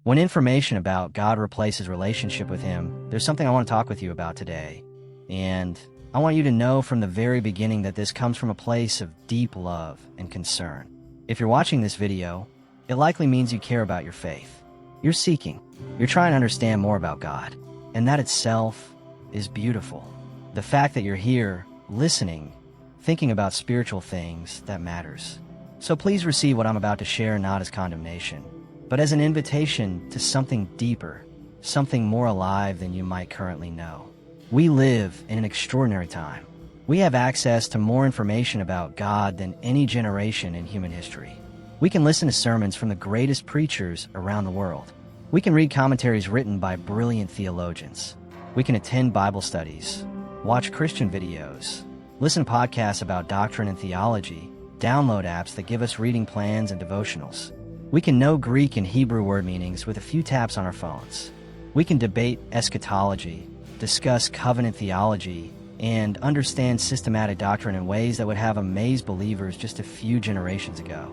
When information about God replaces relationship with Him, there's something I want to talk with you about today. And I want you to know from the very beginning that this comes from a place of deep love and concern. If you're watching this video, it likely means you care about your faith. You're seeking. You're trying to understand more about God. And that itself is beautiful. The fact that you're here, listening, thinking about spiritual things, that matters. So please receive what I'm about to share not as condemnation, but as an invitation to something deeper, something more alive than you might currently know. We live in an extraordinary time. We have access to more information about God than any generation in human history. We can listen to sermons from the greatest preachers around the world. We can read commentaries written by brilliant theologians. We can attend Bible studies, watch Christian videos, listen to podcasts about doctrine and theology, download apps that give us reading plans and devotionals. We can know Greek and Hebrew word meanings with a few taps on our phones. We can debate eschatology, discuss covenant theology, and understand systematic doctrine in ways that would have amazed believers just a few generations ago.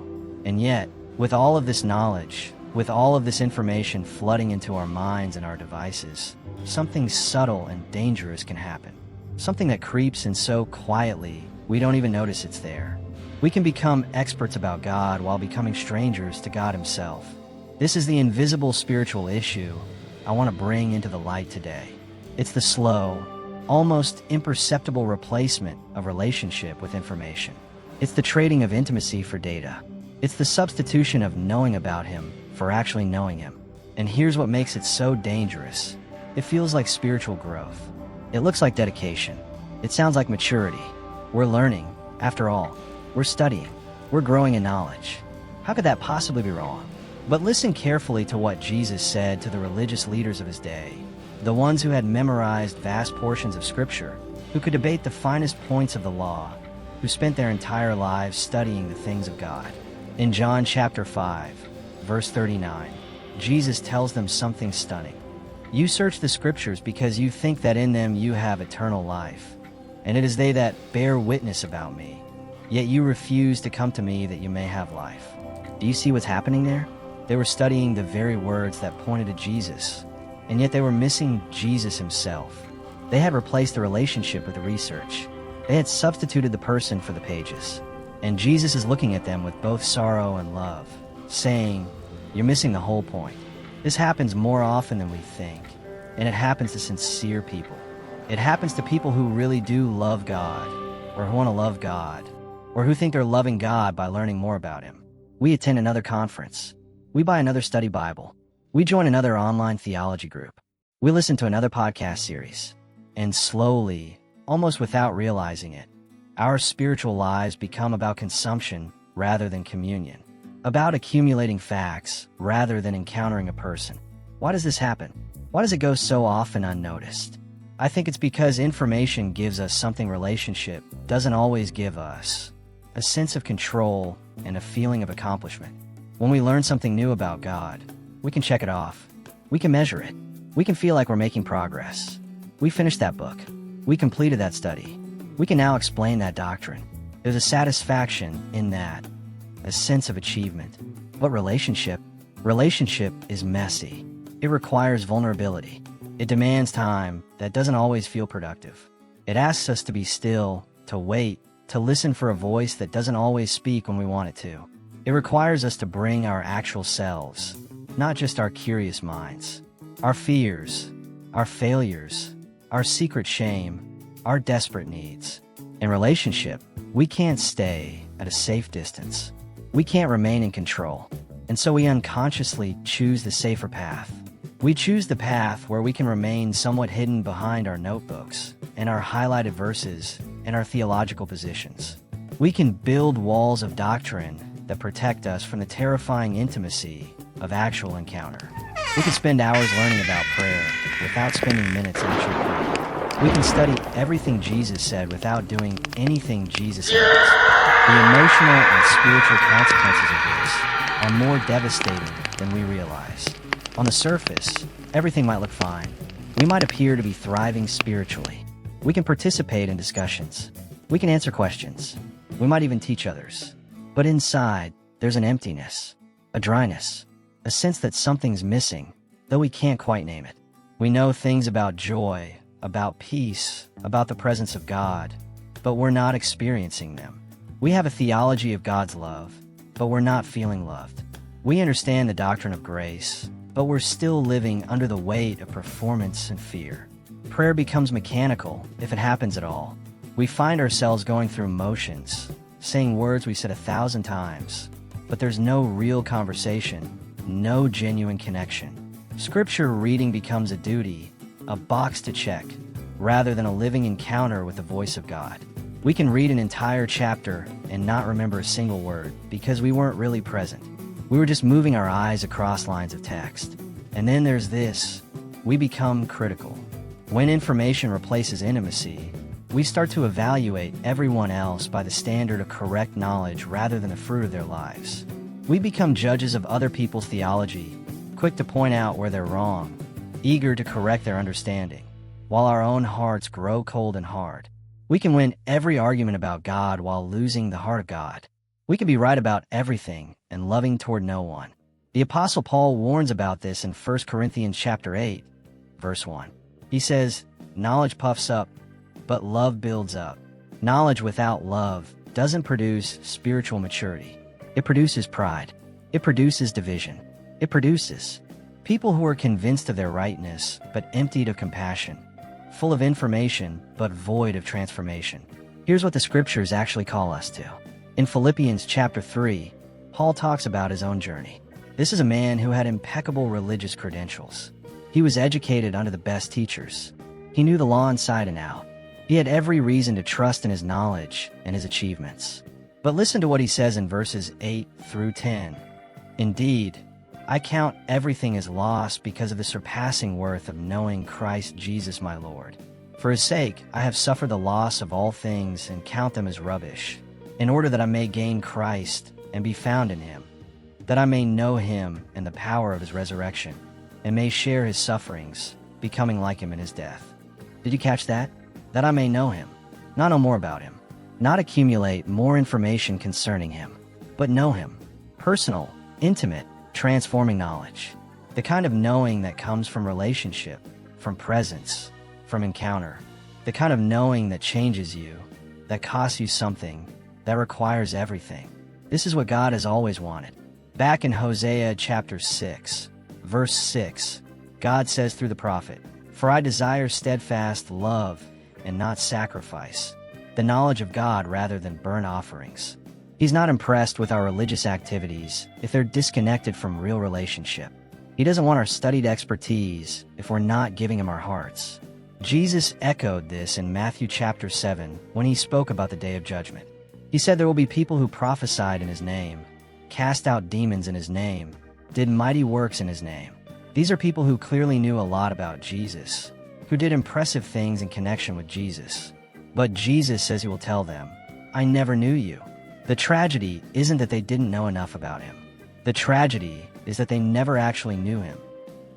And yet, with all of this knowledge, with all of this information flooding into our minds and our devices, something subtle and dangerous can happen. Something that creeps in so quietly, we don't even notice it's there. We can become experts about God while becoming strangers to God Himself. This is the invisible spiritual issue I want to bring into the light today. It's the slow, almost imperceptible replacement of relationship with information. It's the trading of intimacy for data. It's the substitution of knowing about Him for actually knowing Him. And here's what makes it so dangerous. It feels like spiritual growth. It looks like dedication. It sounds like maturity. We're learning. After all, we're studying. We're growing in knowledge. How could that possibly be wrong? But listen carefully to what Jesus said to the religious leaders of His day, the ones who had memorized vast portions of Scripture, who could debate the finest points of the law, who spent their entire lives studying the things of God. In John chapter 5, verse 39, Jesus tells them something stunning. You search the Scriptures because you think that in them you have eternal life, and it is they that bear witness about me. Yet you refuse to come to me that you may have life. Do you see what's happening there? They were studying the very words that pointed to Jesus, and yet they were missing Jesus Himself. They had replaced the relationship with the research. They had substituted the person for the pages. And Jesus is looking at them with both sorrow and love, saying, you're missing the whole point. This happens more often than we think, and it happens to sincere people. It happens to people who really do love God, or who want to love God, or who think they're loving God by learning more about Him. We attend another conference. We buy another study Bible. We join another online theology group. We listen to another podcast series. And slowly, almost without realizing it, our spiritual lives become about consumption rather than communion, about accumulating facts rather than encountering a person. Why does this happen? Why does it go so often unnoticed? I think it's because information gives us something relationship doesn't always give us: a sense of control and a feeling of accomplishment. When we learn something new about God, we can check it off. We can measure it. We can feel like we're making progress. We finished that book. We completed that study. We can now explain that doctrine. There's a satisfaction in that, a sense of achievement. But relationship is messy. It requires vulnerability. It demands time that doesn't always feel productive. It asks us to be still, to wait, to listen for a voice that doesn't always speak when we want it to. It requires us to bring our actual selves, not just our curious minds, our fears, our failures, our secret shame, our desperate needs. In relationship, we can't stay at a safe distance. We can't remain in control, and so we unconsciously choose the safer path. We choose the path where we can remain somewhat hidden behind our notebooks and our highlighted verses and our theological positions. We can build walls of doctrine that protect us from the terrifying intimacy of actual encounter. We can spend hours learning about prayer without spending minutes actually praying. We can study everything Jesus said without doing anything Jesus says. The emotional and spiritual consequences of this are more devastating than we realize. On the surface, everything might look fine. We might appear to be thriving spiritually. We can participate in discussions. We can answer questions. We might even teach others. But inside, there's an emptiness, a dryness. a sense that something's missing, though we can't quite name it. We know things about joy, about peace, about the presence of God, but we're not experiencing them. We have a theology of God's love, but we're not feeling loved. We understand the doctrine of grace, but we're still living under the weight of performance and fear. Prayer becomes mechanical, if it happens at all. We find ourselves going through motions, saying words we said 1,000 times, but there's no real conversation, no genuine connection. Scripture reading becomes a duty, a box to check, rather than a living encounter with the voice of God. We can read an entire chapter and not remember a single word because we weren't really present. We were just moving our eyes across lines of text. And then there's this. We become critical. When information replaces intimacy, we start to evaluate everyone else by the standard of correct knowledge rather than the fruit of their lives. We become judges of other people's theology, quick to point out where they're wrong, eager to correct their understanding, while our own hearts grow cold and hard. We can win every argument about God while losing the heart of God. We can be right about everything and loving toward no one. The Apostle Paul warns about this in 1 Corinthians chapter 8, verse 1. He says, "Knowledge puffs up, but love builds up." Knowledge without love doesn't produce spiritual maturity. It produces pride. It produces division. It produces people who are convinced of their rightness, but emptied of compassion, full of information, but void of transformation. Here's what the scriptures actually call us to. In Philippians chapter 3, Paul talks about his own journey. This is a man who had impeccable religious credentials. He was educated under the best teachers. He knew the law inside and out. He had every reason to trust in his knowledge and his achievements. But listen to what he says in verses 8 through 10. "Indeed, I count everything as loss because of the surpassing worth of knowing Christ Jesus my Lord. For his sake I have suffered the loss of all things and count them as rubbish, in order that I may gain Christ and be found in him, that I may know him and the power of his resurrection, and may share his sufferings, becoming like him in his death." Did you catch that? That I may know him. Not know more about him. Not accumulate more information concerning him, but know him. Personal, intimate, transforming knowledge. The kind of knowing that comes from relationship, from presence, from encounter. The kind of knowing that changes you, that costs you something, that requires everything. This is what God has always wanted. Back in Hosea chapter 6, verse 6, God says through the prophet, "For I desire steadfast love and not sacrifice, the knowledge of God rather than burnt offerings." He's not impressed with our religious activities if they're disconnected from real relationship. He doesn't want our studied expertise if we're not giving him our hearts. Jesus echoed this in Matthew chapter 7 when he spoke about the day of judgment. He said there will be people who prophesied in his name, cast out demons in his name, did mighty works in his name. These are people who clearly knew a lot about Jesus, who did impressive things in connection with Jesus. But Jesus says he will tell them, "I never knew you." The tragedy isn't that they didn't know enough about him. The tragedy is that they never actually knew him,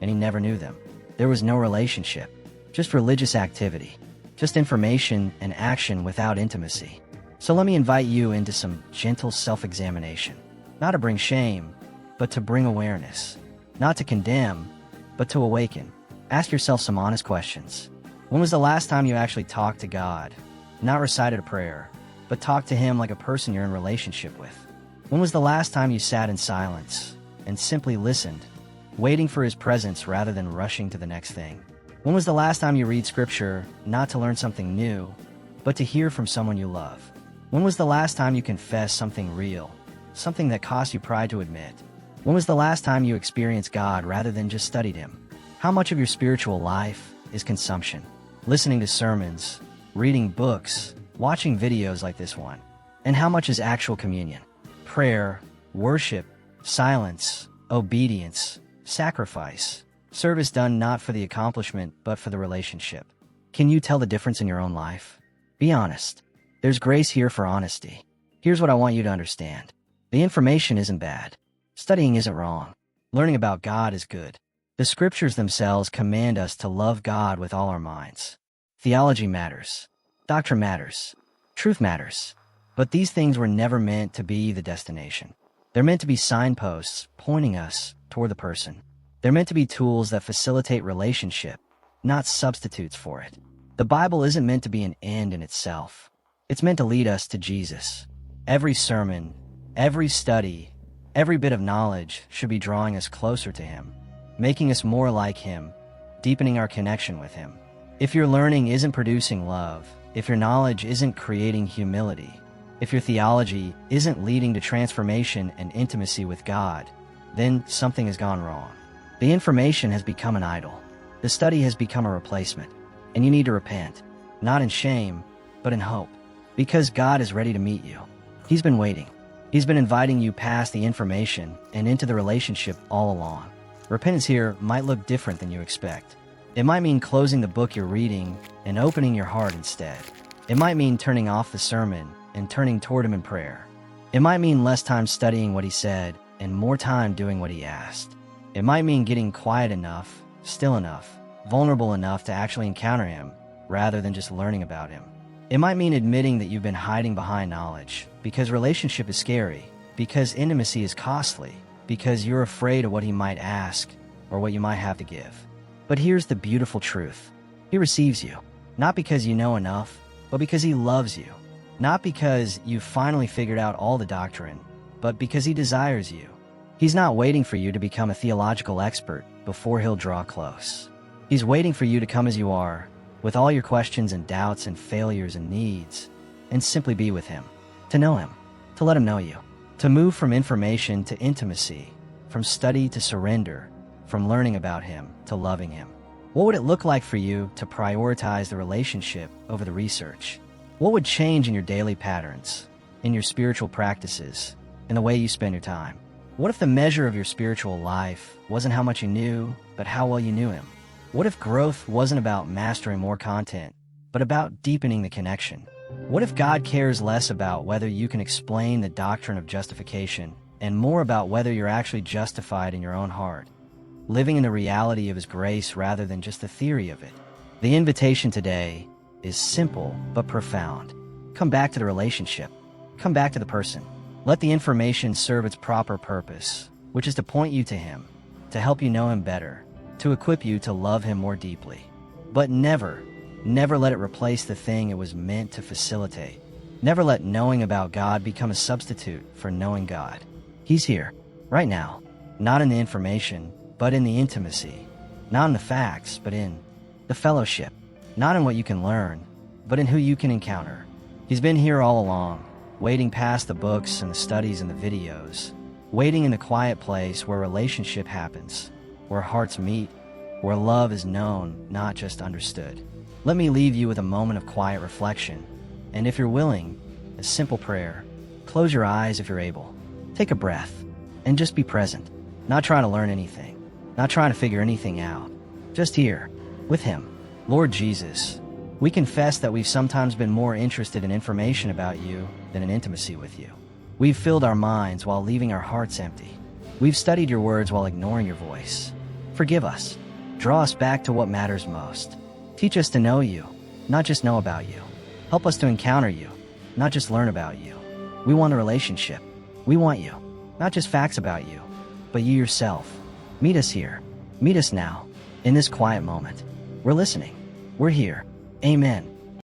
and he never knew them. There was no relationship, just religious activity, just information and action without intimacy. So let me invite you into some gentle self-examination, not to bring shame, but to bring awareness, not to condemn, but to awaken. Ask yourself some honest questions. When was the last time you actually talked to God? Not recited a prayer, but talked to him like a person you're in relationship with. When was the last time you sat in silence and simply listened, waiting for his presence rather than rushing to the next thing? When was the last time you read scripture not to learn something new, but to hear from someone you love? When was the last time you confessed something real, something that cost you pride to admit? When was the last time you experienced God rather than just studied him? How much of your spiritual life is consumption? Listening to sermons, reading books, watching videos like this one? And how much is actual communion? Prayer, worship, silence, obedience, sacrifice, service done not for the accomplishment but for the relationship. Can you tell the difference in your own life? Be honest. There's grace here for honesty. Here's what I want you to understand. The information isn't bad. Studying isn't wrong. Learning about God is good. The scriptures themselves command us to love God with all our minds. Theology matters. Doctrine matters. Truth matters. But these things were never meant to be the destination. They're meant to be signposts pointing us toward the person. They're meant to be tools that facilitate relationship, not substitutes for it. The Bible isn't meant to be an end in itself. It's meant to lead us to Jesus. Every sermon, every study, every bit of knowledge should be drawing us closer to Him, making us more like Him, deepening our connection with Him. If your learning isn't producing love, if your knowledge isn't creating humility, if your theology isn't leading to transformation and intimacy with God, then something has gone wrong. The information has become an idol. The study has become a replacement. And you need to repent, not in shame, but in hope. Because God is ready to meet you. He's been waiting. He's been inviting you past the information and into the relationship all along. Repentance here might look different than you expect. It might mean closing the book you're reading and opening your heart instead. It might mean turning off the sermon and turning toward Him in prayer. It might mean less time studying what He said and more time doing what He asked. It might mean getting quiet enough, still enough, vulnerable enough to actually encounter Him rather than just learning about Him. It might mean admitting that you've been hiding behind knowledge because relationship is scary, because intimacy is costly, because you're afraid of what He might ask or what you might have to give. But here's the beautiful truth. He receives you, not because you know enough, but because He loves you. Not because you've finally figured out all the doctrine, but because He desires you. He's not waiting for you to become a theological expert before He'll draw close. He's waiting for you to come as you are, with all your questions and doubts and failures and needs, and simply be with Him, to know Him, to let Him know you, to move from information to intimacy, from study to surrender, from learning about Him to loving Him. What would it look like for you to prioritize the relationship over the research? What would change in your daily patterns, in your spiritual practices, in the way you spend your time? What if the measure of your spiritual life wasn't how much you knew, but how well you knew Him? What if growth wasn't about mastering more content, but about deepening the connection? What if God cares less about whether you can explain the doctrine of justification and more about whether you're actually justified in your own heart, living in the reality of His grace rather than just the theory of it? The invitation today is simple but profound. Come back to the relationship. Come back to the person. Let the information serve its proper purpose, which is to point you to Him, to help you know Him better, to equip you to love Him more deeply. But never let it replace the thing it was meant to facilitate. Never let knowing about God become a substitute for knowing God. He's here, right now, not in the information, but in the intimacy, not in the facts, but in the fellowship, not in what you can learn, but in who you can encounter. He's been here all along, waiting past the books and the studies and the videos, waiting in the quiet place where relationship happens, where hearts meet, where love is known, not just understood. Let me leave you with a moment of quiet reflection, and if you're willing, a simple prayer. Close your eyes if you're able. Take a breath, and just be present, not trying to learn anything, not trying to figure anything out, just here, with Him. Lord Jesus, we confess that we've sometimes been more interested in information about You than in intimacy with You. We've filled our minds while leaving our hearts empty. We've studied Your words while ignoring Your voice. Forgive us. Draw us back to what matters most. Teach us to know You, not just know about You. Help us to encounter You, not just learn about You. We want a relationship. We want You, not just facts about You, but You yourself. Meet us here. Meet us now, in this quiet moment. We're listening. We're here. Amen.